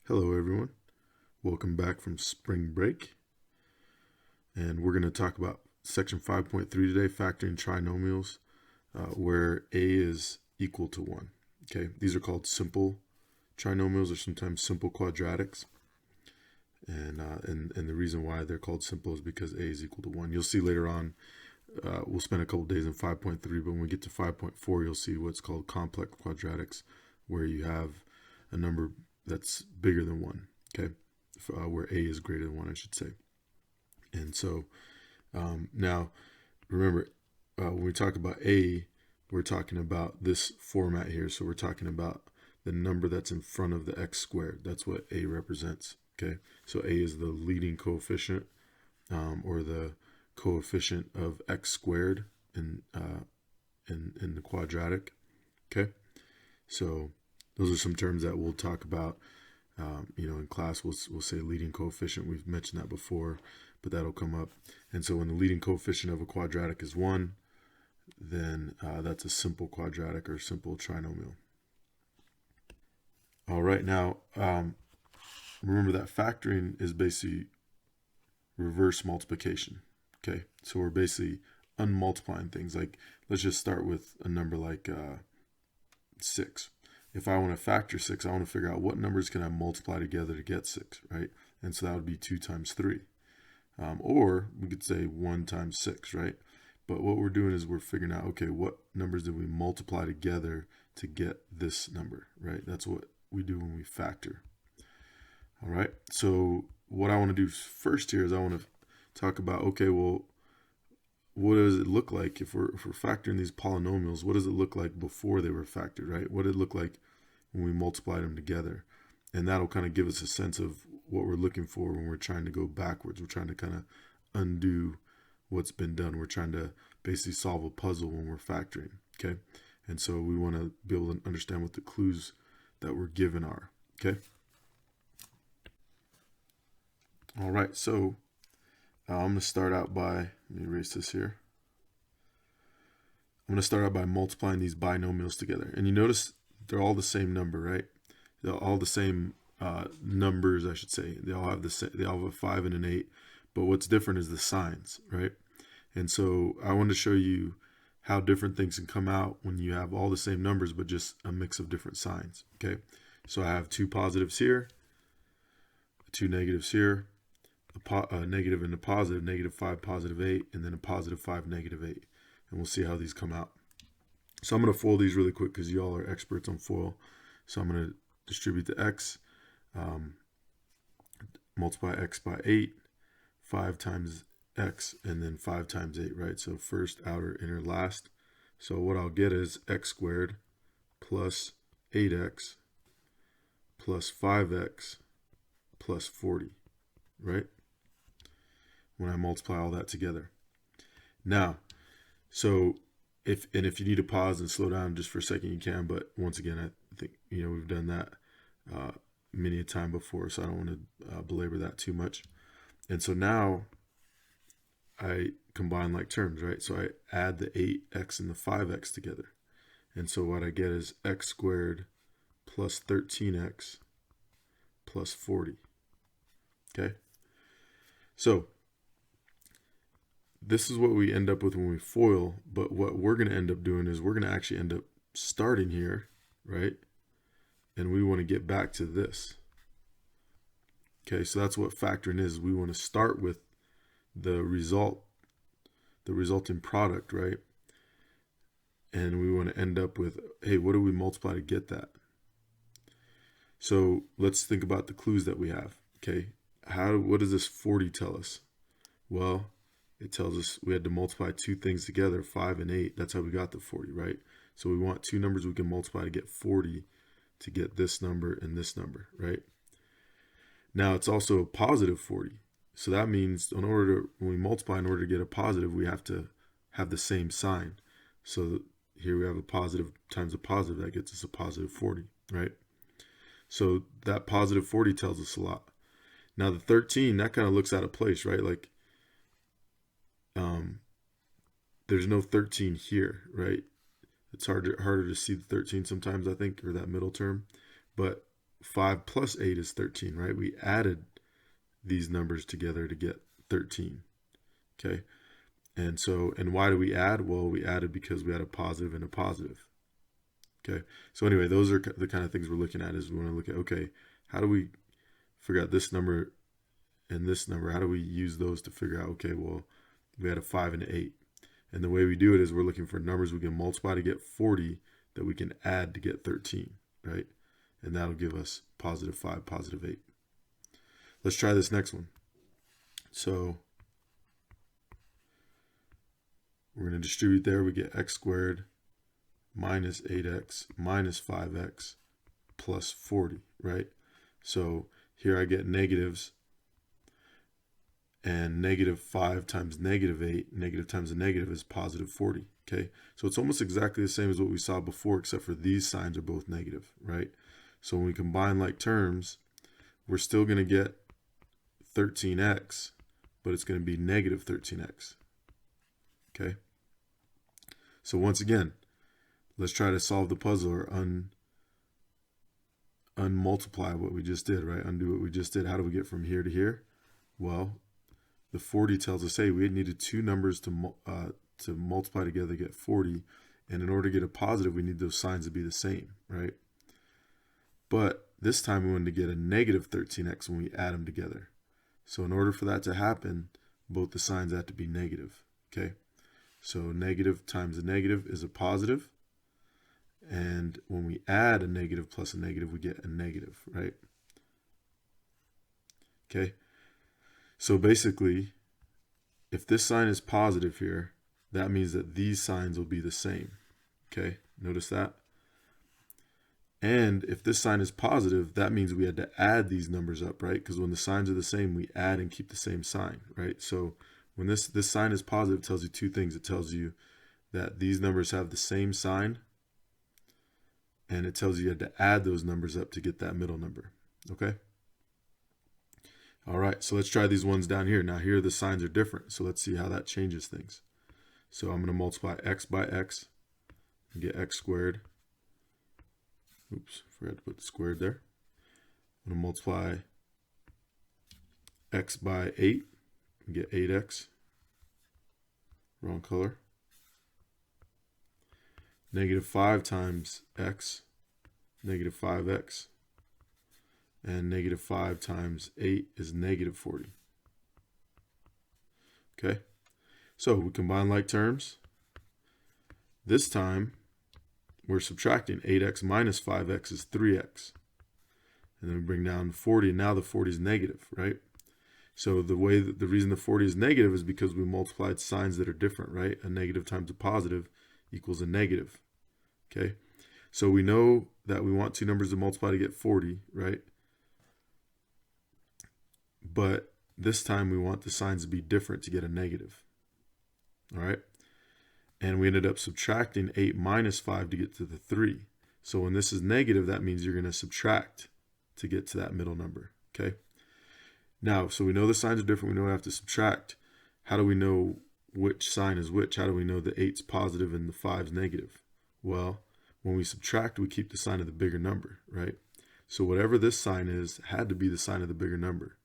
Hello everyone, welcome back from spring break, and we're going to talk about section 5.3 today, factoring trinomials, where a is equal to 1. Okay, these are called simple trinomials or sometimes simple quadratics, and the reason why they're called simple is because a is equal to 1. You'll see later on, we'll spend a couple days in 5.3, but when we get to 5.4 you'll see what's called complex quadratics, where you have a number that's bigger than 1. Okay, where a is greater than 1, I should say. And so now remember, when we talk about a, we're talking about this format here. So we're talking about the number that's in front of the x squared. That's what a represents. Okay, so a is the leading coefficient, or the coefficient of x squared in the quadratic. Okay, so those are some terms that we'll talk about. In class, we'll say leading coefficient. We've mentioned that before, but that'll come up. And so when the leading coefficient of a quadratic is 1, then that's a simple quadratic or simple trinomial. All right, now remember that factoring is basically reverse multiplication. Okay, so we're basically unmultiplying things. Like, let's just start with a number like 6. If I want to factor 6, I want to figure out what numbers can I multiply together to get 6, right? And so that would be 2 times 3. Or we could say 1 times 6, right? But what we're doing is we're figuring out, okay, what numbers did we multiply together to get this number, right? That's what we do when we factor. All right, so what I want to do first here is I want to talk about, okay, well, what does it look like if we're factoring these polynomials? What does it look like before they were factored, right? What did it look like when we multiplied them together? And that'll kind of give us a sense of what we're looking for when we're trying to go backwards. We're trying to kind of undo what's been done. We're trying to basically solve a puzzle when we're factoring, okay? And so we want to be able to understand what the clues that we're given are, okay? All right, so I'm going to start out by, let me erase this here. I'm going to start out by multiplying these binomials together. And you notice they're all the same number, right? They're all the same numbers, I should say. They all have they all have a 5 and an 8. But what's different is the signs, right? And so I wanted to show you how different things can come out when you have all the same numbers, but just a mix of different signs, okay? So I have 2 positives here, 2 negatives here, a negative and a positive, -5, +8, and then a +5, -8. And we'll see how these come out. So I'm going to FOIL these really quick because y'all are experts on FOIL. So I'm going to distribute the x, multiply x by 8, 5 times x, and then 5 times 8, right? So first, outer, inner, last. So what I'll get is x squared plus 8x plus 5x plus 40, right? When I multiply all that together. Now, so if you need to pause and slow down just for a second, you can. But once again, I think we've done that many a time before, so I don't want to belabor that too much. And so now I combine like terms, right? So I add the 8x and the 5x together. And so what I get is x squared plus 13x plus 40. Okay? So this is what we end up with when we FOIL, but what we're going to end up doing is we're going to actually end up starting here, right? And we want to get back to this. Okay, so that's what factoring is. We want to start with the resulting product, right? And we want to end up with, hey, what do we multiply to get that? So let's think about the clues that we have. Okay, what does this 40 tell us? Well, it tells us we had to multiply 2 things together, 5 and 8. That's how we got the 40, right? So we want 2 numbers we can multiply to get 40 to get this number and this number, right? Now it's also a positive 40. So that means when we multiply, in order to get a positive, we have to have the same sign. So here we have a positive times a positive. That gets us a positive 40, right? So that positive 40 tells us a lot. Now the 13, that kind of looks out of place, right? Like, there's no 13 here, right? It's harder to see the 13 sometimes, I think, or that middle term. But 5 plus 8 is 13, right? We added these numbers together to get 13, okay? And why do we add? Well, we added because we had a positive and a positive, okay? So anyway, those are the kind of things we're looking at. Is we want to look at, okay, how do we figure out this number and this number? How do we use those to figure out, okay, well, we had a 5 and an 8. And the way we do it is we're looking for numbers we can multiply to get 40 that we can add to get 13, right? And that'll give us positive 5, positive 8. Let's try this next one. So we're going to distribute there. We get x squared minus 8x minus 5x plus 40, right? So here I get negatives, and negative 5 times negative 8, negative times a negative is positive 40, okay? So it's almost exactly the same as what we saw before, except for these signs are both negative, right? So when we combine like terms, we're still going to get 13x, but it's going to be negative 13x, okay? So once again, let's try to solve the puzzle, or unmultiply what we just did, right? Undo what we just did. How do we get from here to here? Well, the 40 tells us, hey, we needed two numbers to multiply together to get 40. And in order to get a positive, we need those signs to be the same, right? But this time we wanted to get a negative 13x when we add them together. So in order for that to happen, both the signs have to be negative, okay? So negative times a negative is a positive. And when we add a negative plus a negative, we get a negative, right? Okay. So basically, if this sign is positive here, that means that these signs will be the same. Okay, notice that. And if this sign is positive, that means we had to add these numbers up, right? Because when the signs are the same, we add and keep the same sign, right? So when this sign is positive, it tells you two things. It tells you that these numbers have the same sign, and it tells you you had to add those numbers up to get that middle number, okay? All right, so let's try these ones down here. Now here the signs are different, so let's see how that changes things. So I'm going to multiply x by x and get x squared. Oops, forgot to put the squared there. I'm going to multiply x by 8 and get 8x. Wrong color. Negative 5 times x, negative 5x. And negative 5 times 8 is negative 40. Okay, so we combine like terms. This time, we're subtracting 8x minus 5x is 3x. And then we bring down 40, and now the 40 is negative, right? So the reason the 40 is negative is because we multiplied signs that are different, right? A negative times a positive equals a negative, okay? So we know that we want two numbers to multiply to get 40, right? But this time we want the signs to be different to get a negative. All right. And we ended up subtracting 8 minus 5 to get to the 3. So when this is negative, that means you're going to subtract to get to that middle number. Okay. Now, so we know the signs are different. We know we have to subtract. How do we know which sign is which? How do we know the 8's positive and the 5's negative? Well, when we subtract, we keep the sign of the bigger number, right? So whatever this sign is had to be the sign of the bigger number.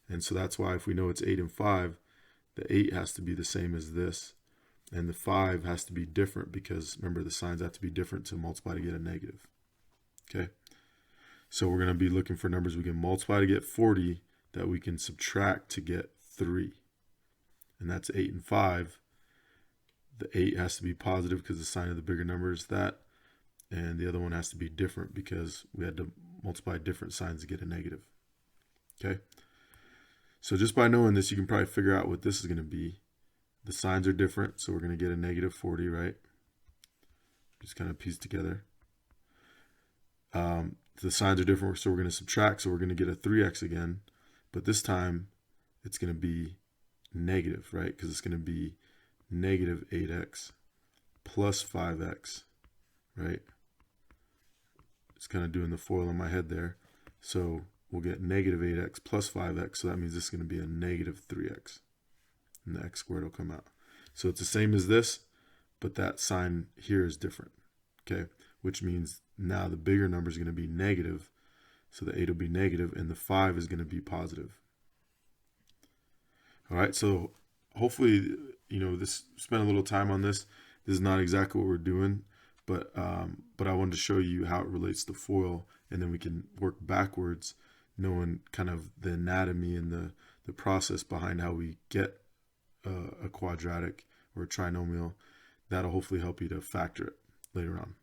And so that's why if we know it's 8 and 5, the 8 has to be the same as this. And the 5 has to be different because, remember, the signs have to be different to multiply to get a negative. Okay? So we're going to be looking for numbers we can multiply to get 40 that we can subtract to get 3. And that's 8 and 5. The 8 has to be positive because the sign of the bigger number is that. And the other one has to be different because we had to multiply different signs to get a negative. Okay? So just by knowing this, you can probably figure out what this is going to be. The signs are different, so we're going to get a negative 40, right? Just kind of piece together. The signs are different, so we're going to subtract, so we're going to get a 3x again. But this time, it's going to be negative, right? Because it's going to be negative 8x plus 5x, right? It's kind of doing the foil in my head there. So we'll get negative 8x plus 5x, so that means this is going to be a negative 3x. And the x squared will come out. So it's the same as this, but that sign here is different, okay? Which means now the bigger number is going to be negative, So the 8 will be negative, and the 5 is going to be positive. All right, so hopefully, this spend a little time on this. This is not exactly what we're doing, but I wanted to show you how it relates to FOIL, and then we can work backwards, knowing kind of the anatomy and the process behind how we get a quadratic or a trinomial. That'll hopefully help you to factor it later on.